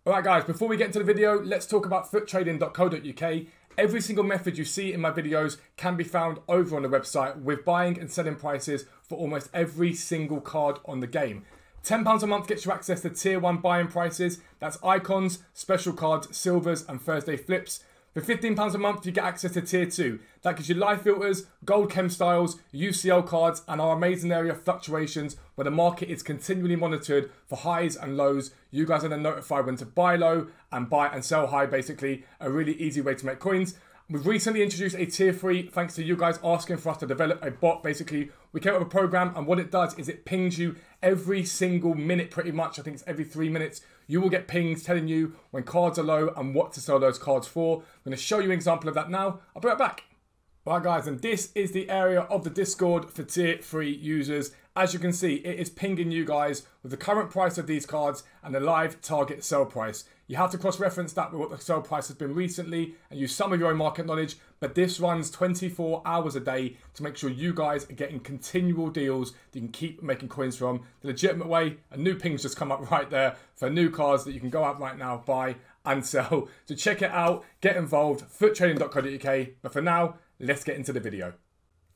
Alright guys, before we get into the video, let's talk about futtrading.co.uk. Every single method you see in my videos can be found over on the website with buying and selling prices for almost every single card on the game. £10 a month gets you access to tier 1 buying prices. That's icons, special cards, silvers and Thursday flips. For £15 a month, you get access to tier 2. That gives you live filters, gold chem styles, UCL cards, and our amazing area of fluctuations where the market is continually monitored for highs and lows. You guys are then notified when to buy low and buy and sell high, basically a really easy way to make coins. We've recently introduced a tier 3 thanks to you guys asking for us to develop a bot. Basically, we came up with a program and what it does is it pings you every single minute pretty much. I think it's every 3 minutes. You will get pings telling you when cards are low and what to sell those cards for. I'm going to show you an example of that now. I'll be right back. Right guys, and this is the area of the Discord for tier 3 users. As you can see, it is pinging you guys with the current price of these cards and the live target sell price. You have to cross-reference that with what the sell price has been recently and use some of your own market knowledge, but this runs 24 hours a day to make sure you guys are getting continual deals that you can keep making coins from the legitimate way. A new ping's just come up right there for new cards that you can go out right now, buy and sell. So check it out, get involved, futtrading.co.uk. But for now, let's get into the video.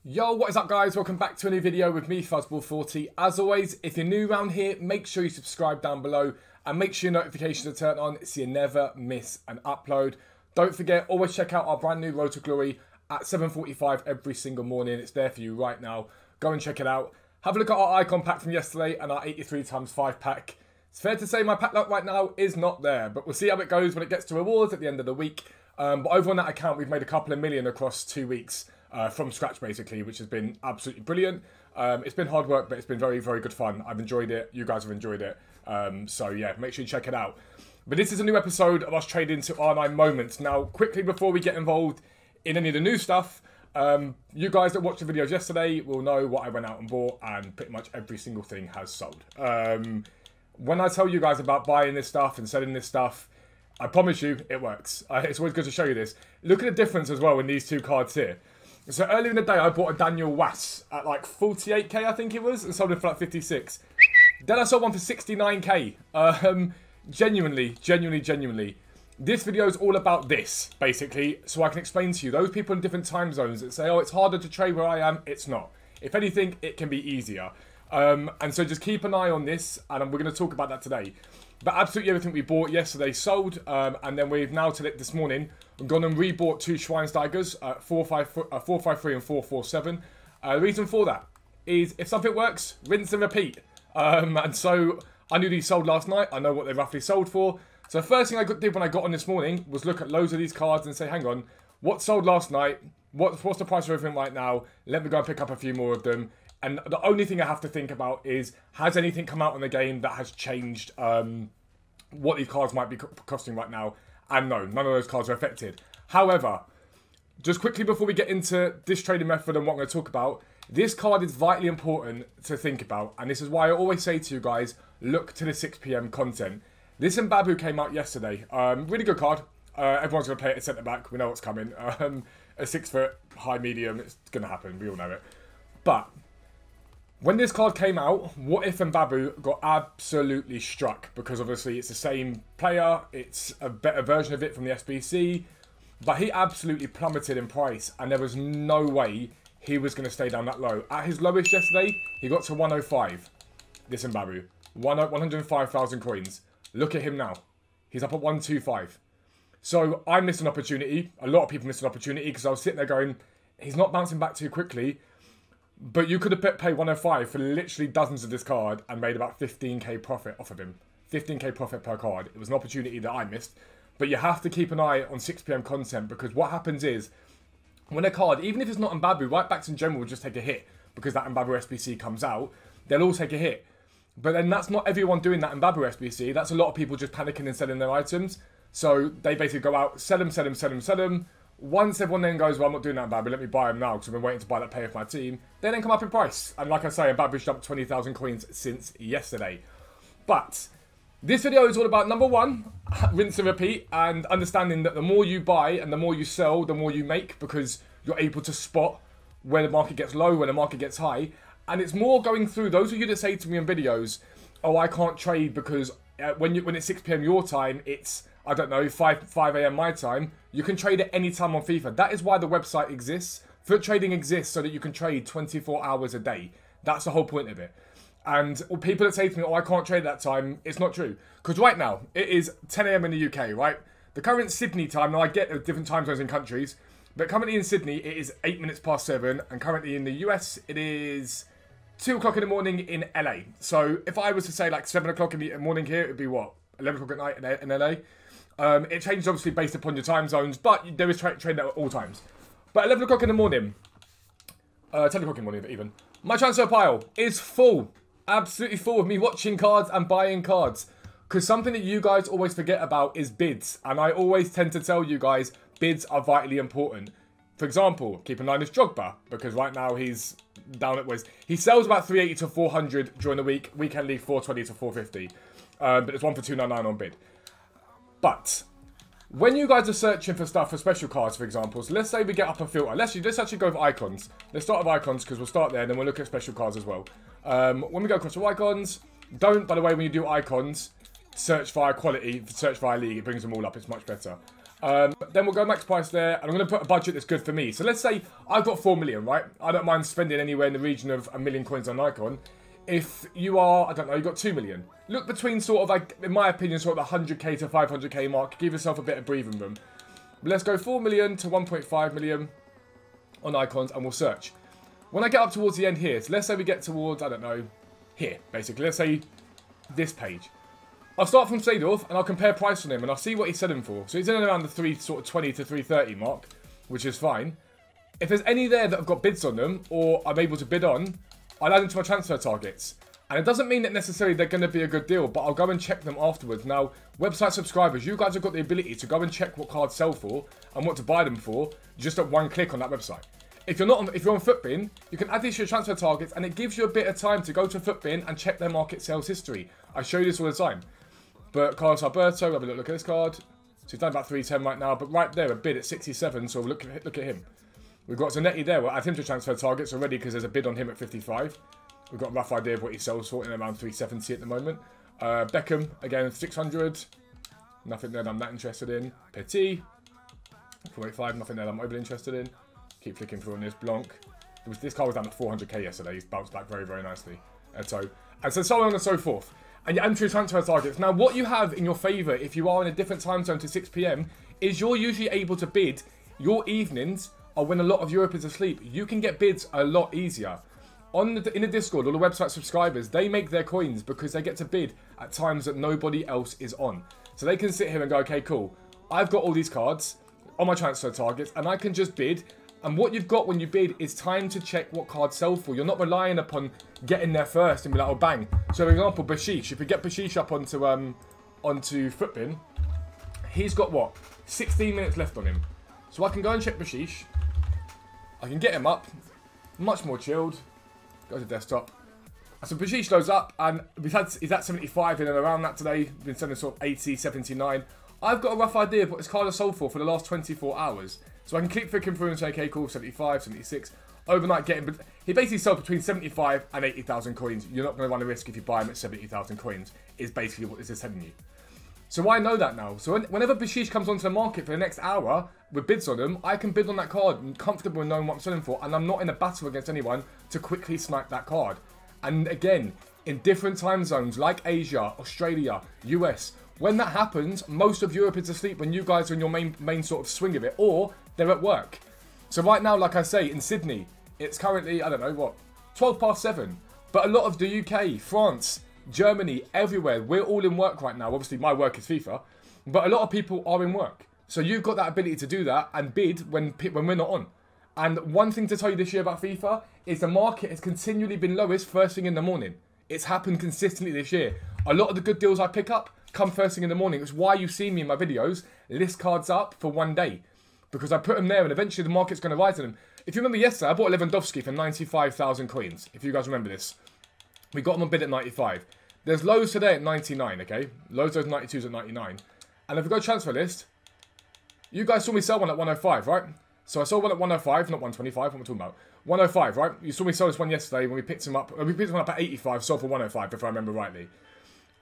Yo, what is up guys? Welcome back to a new video with me, Fuzzball40. As always, if you're new around here, make sure you subscribe down below and make sure your notifications are turned on so you never miss an upload. Don't forget, always check out our brand new Road to Glory at 7:45 every single morning. It's there for you right now. Go and check it out. Have a look at our icon pack from yesterday and our 83x5 pack. It's fair to say my pack luck right now is not there, but we'll see how it goes when it gets to rewards at the end of the week. But over on that account, we've made a couple of million across 2 weeks. From scratch basically, which has been absolutely brilliant. It's been hard work, but it's been very, very good fun. I've enjoyed it. You guys have enjoyed it. So yeah, make sure you check it out. But this is a new episode of us trading to R9 moments. Now, quickly before we get involved in any of the new stuff, you guys that watched the videos yesterday will know what I went out and bought, and pretty much every single thing has sold. When I tell you guys about buying this stuff and selling this stuff, I promise you it works. It's always good to show you this. Look at the difference as well in these two cards here. So earlier in the day, I bought a Daniel Wass at like 48k, I think it was, and sold it for like 56. Then I sold one for 69k. Genuinely. This video is all about this, basically, so I can explain to you. Those people in different time zones that say, oh, it's harder to trade where I am, it's not. If anything, it can be easier. And so just keep an eye on this, and we're going to talk about that today. But absolutely everything we bought yesterday sold, and then we've now till it this morning gone and rebought two Schweinsteigers, 453 and 447. The reason for that is if something works, rinse and repeat. And so I knew these sold last night. I know what they roughly sold for. So the first thing I did when I got on this morning was look at loads of these cards and say, hang on, what sold last night? What's the price of everything right now? Let me go and pick up a few more of them. And the only thing I have to think about is, has anything come out in the game that has changed what these cards might be costing right now? And no, none of those cards are affected. However, just quickly before we get into this trading method and what I'm going to talk about, this card is vitally important to think about. And this is why I always say to you guys, look to the 6 PM content. This Mbabu came out yesterday. Really good card. Everyone's going to play it at centre-back. We know what's coming. A 6 foot, high, medium. It's going to happen. We all know it. But when this card came out, what if Mbabu got absolutely struck? Because obviously it's the same player, it's a better version of it from the SBC, but he absolutely plummeted in price and there was no way he was going to stay down that low. At his lowest yesterday, he got to 105, this Mbabu, 105,000 coins. Look at him now, he's up at 125. So I missed an opportunity, a lot of people missed an opportunity because I was sitting there going, he's not bouncing back too quickly. But you could have paid 105 for literally dozens of this card and made about 15k profit off of him. 15k profit per card. It was an opportunity that I missed. But you have to keep an eye on 6 PM content because what happens is, when a card, even if it's not Mbabu, right backs in general will just take a hit because that Mbabu SBC comes out. They'll all take a hit. But then that's not everyone doing that Mbabu SBC. That's a lot of people just panicking and selling their items. So they basically go out, sell them. Once everyone then goes, well, I'm not doing that Mbabu, let me buy him now because I've been waiting to buy that player for my team, they then come up in price. And like I say, Mbabu's jumped 20,000 coins since yesterday. But this video is all about, number one, rinse and repeat, and understanding that the more you buy and the more you sell, the more you make because you're able to spot where the market gets low, where the market gets high. And it's more going through, those of you that say to me in videos, oh, I can't trade because when it's 6 p.m. your time, it's, I don't know, 5 a.m. my time. You can trade at any time on FIFA. That is why the website exists. Foot trading exists so that you can trade 24 hours a day. That's the whole point of it. And people that say to me, oh, I can't trade that time, it's not true. Because right now, it is 10 a.m. in the UK, right? The current Sydney time, now I get the different time zones in countries, but currently in Sydney, it is 8 minutes past 7, and currently in the US, it is 2 o'clock in the morning in LA. So if I was to say like 7 o'clock in the morning here, it would be what? 11 o'clock at night in LA? It changes obviously based upon your time zones, but there is trading at all times. But 11 o'clock in the morning, 10 o'clock in the morning even, my transfer pile is full. Absolutely full of me watching cards and buying cards. Because something that you guys always forget about is bids. And I always tend to tell you guys, bids are vitally important. For example, keep an eye on this Drogba, because right now he's down at West. He sells about 380 to 400 during the week. Weekend league 420 to 450. But it's 1 for 299 on bid. But when you guys are searching for stuff for special cards, for example, so let's say we get up a filter. Let's actually go with icons. Let's start with icons because we'll start there and then we'll look at special cards as well. When we go across to icons, don't, by the way, when you do icons, search via quality, search via league. It brings them all up. It's much better. Then we'll go max price there, and I'm going to put a budget that's good for me. So let's say I've got 4 million, right? I don't mind spending anywhere in the region of 1 million coins on an icon. If you are, I don't know, you've got 2 million. Look between sort of like, in my opinion, sort of the 100k to 500k mark. Give yourself a bit of breathing room. But let's go 4 million to 1.5 million on icons, and we'll search. When I get up towards the end here, so let's say we get towards, I don't know, here, basically. Let's say this page. I'll start from Seedorf, and I'll compare price on him, and I'll see what he's selling for. So he's in and around the 320 to 330 mark, which is fine. If there's any there that have got bids on them, or I'm able to bid on, I'll add them to my transfer targets. And it doesn't mean that necessarily they're going to be a good deal, but I'll go and check them afterwards. Now, website subscribers, you guys have got the ability to go and check what cards sell for and what to buy them for just at one click on that website. If you're on Futbin, you can add these to your transfer targets, and it gives you a bit of time to go to Futbin and check their market sales history. I show you this all the time. But Carlos Alberto, have a look at this card. So he's done about 310 right now, but right there, a bid at 67, so look at him. We've got Zanetti there. We'll add him to transfer targets already because there's a bid on him at 55. We've got a rough idea of what he sells for in around 370 at the moment. Beckham, again, 600. Nothing there that I'm that interested in. Petit, 485, nothing there that I'm overly interested in. Keep flicking through on this. Blanc. This car was down at 400k yesterday. He's bounced back very, very nicely. And so on and so forth. And your entry transfer targets. Now, what you have in your favour, if you are in a different time zone to 6 p.m, is you're usually able to bid. Your evenings are when a lot of Europe is asleep. You can get bids a lot easier. In the Discord, all the website subscribers, they make their coins because they get to bid at times that nobody else is on. So they can sit here and go, okay, cool. I've got all these cards on my transfer targets, and I can just bid. And what you've got when you bid is time to check what cards sell for. You're not relying upon getting there first and be like, oh, bang. So, for example, Bashish. If we get Bashish up onto Futbin, he's got, what, 16 minutes left on him. So I can go and check Bashish. I can get him up. Much more chilled. Go to desktop. So Bashish loads up, and he's at 75 in and around that today. We've been selling sort of 80, 79. I've got a rough idea of what this card has sold for the last 24 hours. So I can keep flicking through and say, okay, cool, 75, 76. Overnight getting, he basically sold between 75 and 80,000 coins. You're not going to run a risk if you buy him at 70,000 coins, is basically what this is telling you. So I know that now. So whenever Bashish comes onto the market for the next hour with bids on them, I can bid on that card and comfortable in knowing what I'm selling for. And I'm not in a battle against anyone to quickly snipe that card. And again, in different time zones like Asia, Australia, US, when that happens, most of Europe is asleep when you guys are in your main sort of swing of it, or they're at work. So right now, like I say, in Sydney, it's currently, I don't know, what, 12 past 7. But a lot of the UK, France, Germany, everywhere, we're all in work right now. Obviously, my work is FIFA, but a lot of people are in work. So you've got that ability to do that and bid when we're not on. And one thing to tell you this year about FIFA is the market has continually been lowest first thing in the morning. It's happened consistently this year. A lot of the good deals I pick up come first thing in the morning. It's why you see me in my videos list cards up for one day. Because I put them there and eventually the market's going to rise in them. If you remember yesterday, I bought Lewandowski for 95,000 coins. If you guys remember this. We got them on bid at 95. There's lows today at 99, okay? Lows those 92s at 99. And if we go transfer list, you guys saw me sell one at 105, right? So I sold one at 105, not 125, what am I talking about? 105, right? You saw me sell this one yesterday when we picked him up. We picked him up at 85, sold for 105, if I remember rightly.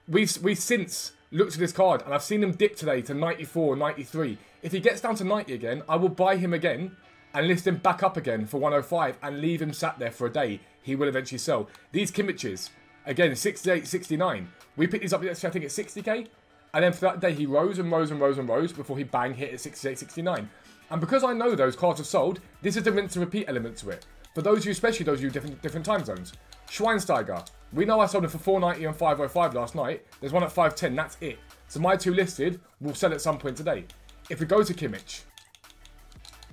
we've since looked at this card, and I've seen him dip today to 94, 93. If he gets down to 90 again, I will buy him again and list him back up again for 105 and leave him sat there for a day. He will eventually sell. These Kimmiches, again, 68, 69. We picked these up yesterday, I think, at 60k. And then for that day, he rose and rose and rose and rose before he bang hit at 68, 69. And because I know those cards have sold, this is the rinse and repeat element to it. For those of you, especially those of you different time zones. Schweinsteiger. We know I sold him for 490 and 505 last night. There's one at 510, that's it. So my two listed will sell at some point today. If we go to Kimmich,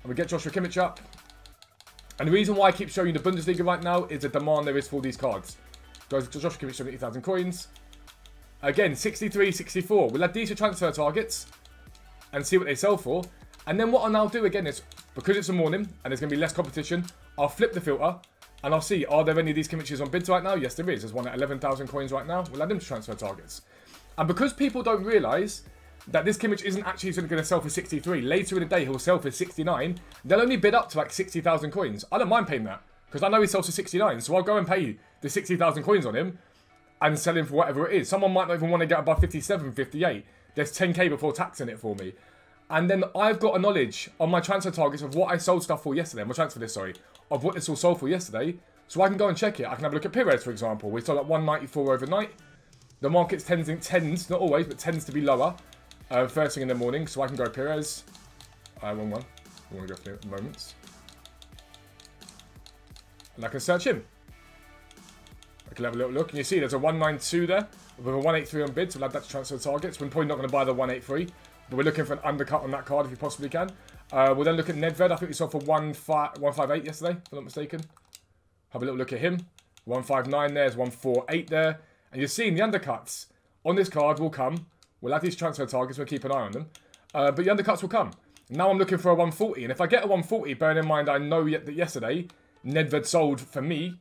and we get Joshua Kimmich up, and the reason why I keep showing you the Bundesliga right now is the demand there is for these cards. Goes to Joshua Kimmich, 70,000 coins. Again, 63, 64. We'll add these to transfer targets and see what they sell for. And then what I'll now do again is, because it's a morning and there's going to be less competition, I'll flip the filter and I'll see, are there any of these Kimmiches on bids right now? Yes, there is. There's one at 11,000 coins right now. We'll add them to transfer targets. And because people don't realise that this Kimmich isn't actually going to sell for 63, later in the day he'll sell for 69, they'll only bid up to like 60,000 coins. I don't mind paying that because I know he sells for 69, so I'll go and pay the 60,000 coins on him and sell him for whatever it is. Someone might not even want to get above 57, 58. There's 10k before tax in it for me. And then I've got a knowledge on my transfer targets of what I sold stuff for yesterday. My transfer list, sorry. Of what this all sold for yesterday. So I can go and check it. I can have a look at Pires, for example. We sold at 194 overnight. The market tends, not always, but tends to be lower. First thing in the morning. So I can go Pires. Wrong one. I want to go for moments. And I can search him. I can have a little look. And you see there's a 192 there. With a 183 on bid. So we'll add that to transfer targets. We're probably not going to buy the 183. But we're looking for an undercut on that card if you possibly can. We'll then look at Nedved. I think we saw for 158 yesterday, if I'm not mistaken. Have a little look at him. 159 there, there's 148 there. And you're seeing the undercuts on this card will come. We'll add these transfer targets, we'll keep an eye on them. But the undercuts will come. Now I'm looking for a 140. And if I get a 140, bearing in mind I know that yesterday, Nedved sold for me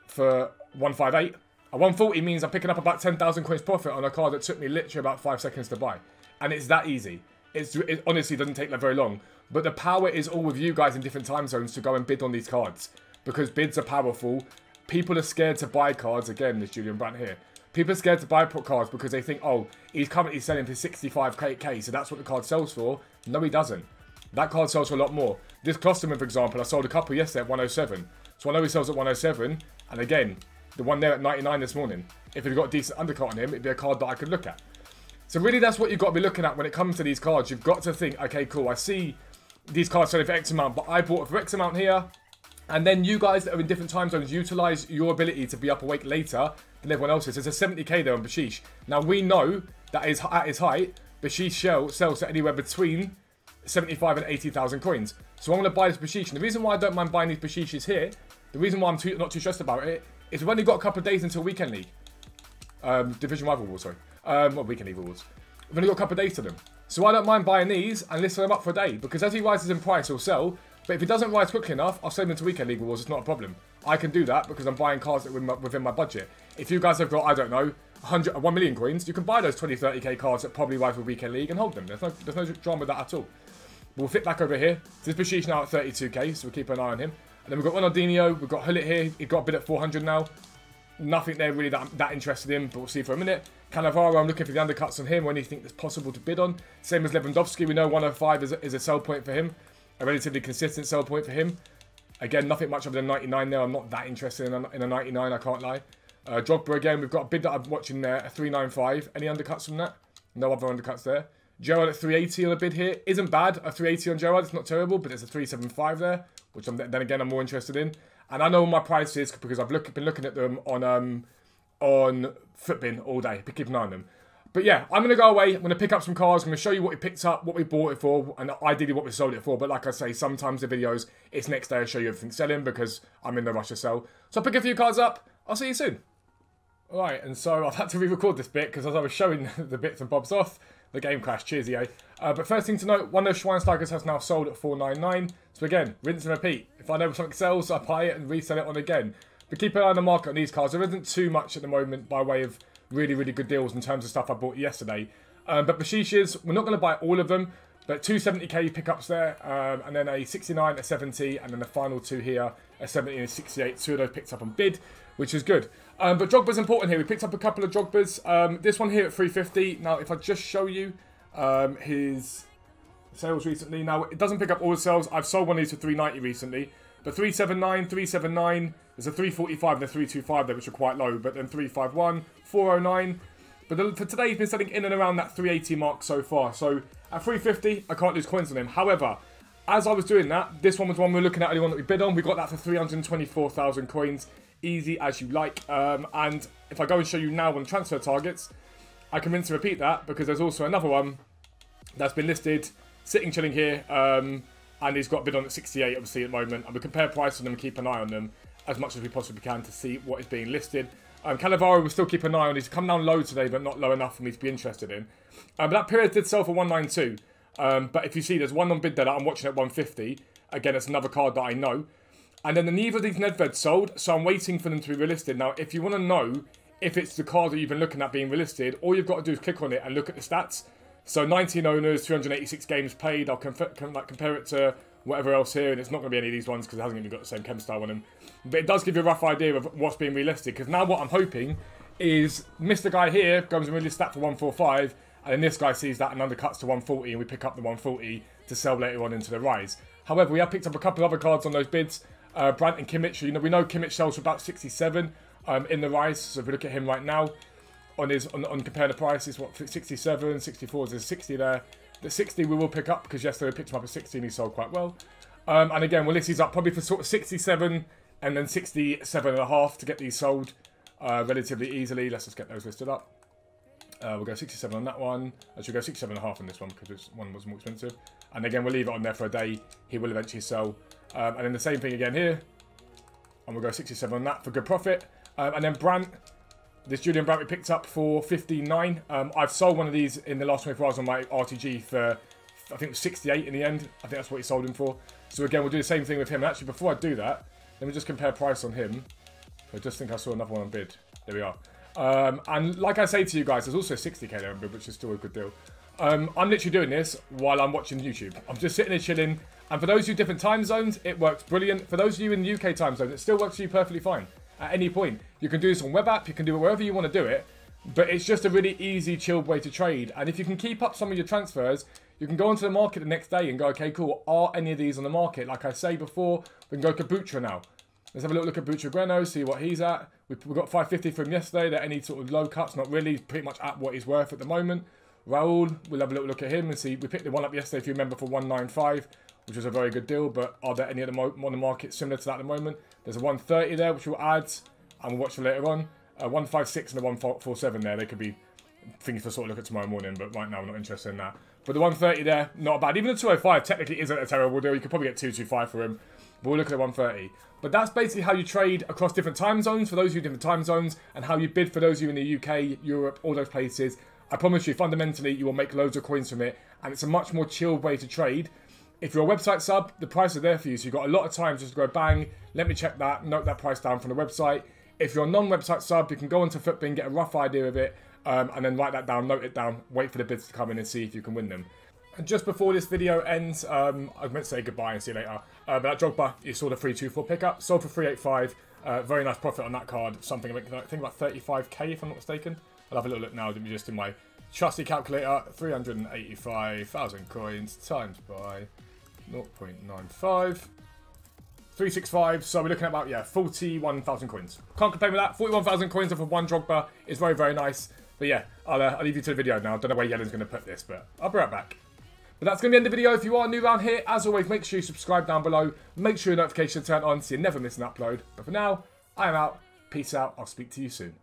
for 158. A 140 means I'm picking up about 10,000 coins profit on a card that took me literally about 5 seconds to buy. And it's that easy. It honestly doesn't take that very long. But the power is all with you guys in different time zones to go and bid on these cards. Because bids are powerful. People are scared to buy cards. Again, this Julian Brandt here. People are scared to buy cards because they think, oh, he's currently selling for 65k, so that's what the card sells for. No, he doesn't. That card sells for a lot more. This Klosterman, for example, I sold a couple yesterday at 107. So I know he sells at 107. And again, the one there at 99 this morning. If he'd got a decent undercut on him, it'd be a card that I could look at. So really that's what you've got to be looking at when it comes to these cards. You've got to think, okay, cool, I see these cards selling for X amount, but I bought it for X amount here. And then you guys that are in different time zones utilise your ability to be up awake later than everyone else is. There's a 70k there on Bashish. Now we know that at his height, Bashish sells at anywhere between 75 and 80,000 coins. So I'm going to buy this Bashish. And the reason why I don't mind buying these Bashishes here, the reason why I'm not too stressed about it, is we've only got a couple of days until Weekend League. Division Rival Wars, sorry. Well, Weekend League Awards. We've only got a couple of days to them. So I don't mind buying these and listing them up for a day. Because as he rises in price, he'll sell. But if he doesn't rise quickly enough, I'll save them to Weekend League Awards. It's not a problem. I can do that because I'm buying cards that are within my budget. If you guys have got, I don't know, 1 million coins, you can buy those 20, 30k cards that probably rise with Weekend League and hold them. There's no drama with that at all. We'll fit back over here. So this Bashish now at 32k, so we'll keep an eye on him. And then we've got Ronaldinho, we've got Hullet here. He got a bid at 400 now. Nothing there really that I'm that interested in, but we'll see for a minute. Cannavaro, I'm looking for the undercuts on him or anything that's possible to bid on. Same as Lewandowski, we know 105 is a sell point for him. A relatively consistent sell point for him. Again, nothing much other than 99 there. I'm not that interested in a 99, I can't lie. Drogba again, we've got a bid that I'm watching there, a 395. Any undercuts from that? No other undercuts there. Gerrard at 380 on a bid here. Isn't bad, a 380 on Gerrard. It's not terrible, but it's a 375 there, which then again I'm more interested in. And I know my price is because I've been looking at them on Futbin all day. Keep an eye on them. But yeah, I'm going to go away. I'm going to pick up some cards. I'm going to show you what we picked up, what we bought it for, and ideally what we sold it for. But like I say, sometimes the videos, it's next day I show you everything selling because I'm in no rush to sell. So I'll pick a few cards up. I'll see you soon. Alright, and so I've had to re-record this bit because as I was showing the bits and bobs off, the game crashed. Cheers, EA. But first thing to note, one of those Schweinsteigers has now sold at 499. So again, rinse and repeat. If I know something sells, I buy it and resell it on again. But keep an eye on the market on these cards. There isn't too much at the moment by way of really, really good deals in terms of stuff I bought yesterday. But Bashishes, we're not going to buy all of them. But 270k pickups there, and then a 69, a 70, and then the final two here, a 70 and a 68. Two of those picked up on bid, which is good. But Drogba's important here. We picked up a couple of Drogbas. This one here at 350. Now, if I just show you his sales recently. Now, it doesn't pick up all the sales. I've sold one of these for 390 recently. But 379, 379, there's a 345 and a 325 there, which are quite low. But then 351, 409. But for today, he's been selling in and around that 380 mark so far. So at 350, I can't lose coins on him. However, as I was doing that, this one was one we were looking at, the one that we bid on. We got that for 324,000 coins. Easy as you like. And if I go and show you now on transfer targets, I can rinse and repeat that because there's also another one that's been listed, sitting chilling here. And he's got a bid on at 68, obviously, at the moment. And we compare price on them and keep an eye on them as much as we possibly can to see what is being listed. Cannavaro will still keep an eye on. He's come down low today, but not low enough for me to be interested in. But that period did sell for 192. But if you see, there's one on bid there that I'm watching at 150. Again, it's another card that I know. And then neither of these Nedveds sold, so I'm waiting for them to be relisted. Now, if you want to know if it's the card that you've been looking at being relisted, all you've got to do is click on it and look at the stats. So 19 owners, 386 games played. I'll compare it to whatever else here, and it's not going to be any of these ones because it hasn't even got the same chem style on them. But it does give you a rough idea of what's being relisted, because now what I'm hoping is Mr. Guy here goes and relist that for 145, and then this guy sees that and undercuts to 140, and we pick up the 140 to sell later on into the rise. However, we have picked up a couple of other cards on those bids. Brandt and Kimmich, we know Kimmich sells for about 67 in the rise, so if we look at him right now, on compare the prices, what, 67, 64, there's 60 there. The 60 we will pick up because yesterday we picked him up at 60 and he sold quite well. And again, we'll list these up probably for sort of 67 and then 67.5 to get these sold relatively easily. Let's just get those listed up. We'll go 67 on that one. I should go 67.5 on this one because this one was more expensive. And again, we'll leave it on there for a day. He will eventually sell. And then the same thing again here. And we'll go 67 on that for good profit. And then Brandt. This Julian Brandt we picked up for 59. I've sold one of these in the last 24 hours on my RTG for, I think it was 68 in the end. I think that's what he sold him for. So again, we'll do the same thing with him. And actually, before I do that, let me just compare price on him. I just think I saw another one on bid. There we are. And like I say to you guys, there's also 60k there on bid, which is still a good deal. I'm literally doing this while I'm watching YouTube. I'm just sitting there chilling. And for those of you different time zones, it works brilliant. For those of you in the UK time zone, it still works for you perfectly fine. At any point. You can do this on web app, you can do it wherever you want to do it, but it's just a really easy, chilled way to trade. And if you can keep up some of your transfers, you can go onto the market the next day and go, okay, cool, are any of these on the market? Like I say before, we can go to Butra now. Let's have a little look at Butra Greno, see what he's at. We got 550 from yesterday. There any sort of low cuts? Not really, pretty much at what he's worth at the moment. Raul, we'll have a little look at him and see. We picked the one up yesterday, if you remember, for 195, which was a very good deal, but are there any on the market similar to that at the moment? There's a 130 there, which we'll add. And we'll watch for later on. 156 and a 147 there. They could be things to sort of look at tomorrow morning, but right now we're not interested in that. But the 130 there, not bad. Even the 205 technically isn't a terrible deal. You could probably get 225 for him. But we'll look at the 130. But that's basically how you trade across different time zones, for those of you in different time zones, and how you bid for those of you in the UK, Europe, all those places. I promise you, fundamentally, you will make loads of coins from it. And it's a much more chilled way to trade. If you're a website sub, the price is there for you. So you've got a lot of time just to go bang, let me check that, note that price down from the website. If you're a non-website sub, you can go onto Futbin, get a rough idea of it, and then write that down, note it down, wait for the bids to come in and see if you can win them. And just before this video ends, I meant to say goodbye and see you later. But that Drogba, you saw the 324 pickup, sold for 385. Very nice profit on that card. Something, I think about 35k if I'm not mistaken. I'll have a little look now, just in my trusty calculator. 385,000 coins times by 0.95. 365, so we're looking at about, yeah, 41,000 coins. Can't complain with that. 41,000 coins off of one Drogba is very, very nice. But yeah, I'll leave you to the video now. I don't know where Yellen's going to put this, but I'll be right back. But that's going to be the end of the video. If you are new around here, as always, make sure you subscribe down below. Make sure your notifications turn on so you never miss an upload. But for now, I am out. Peace out. I'll speak to you soon.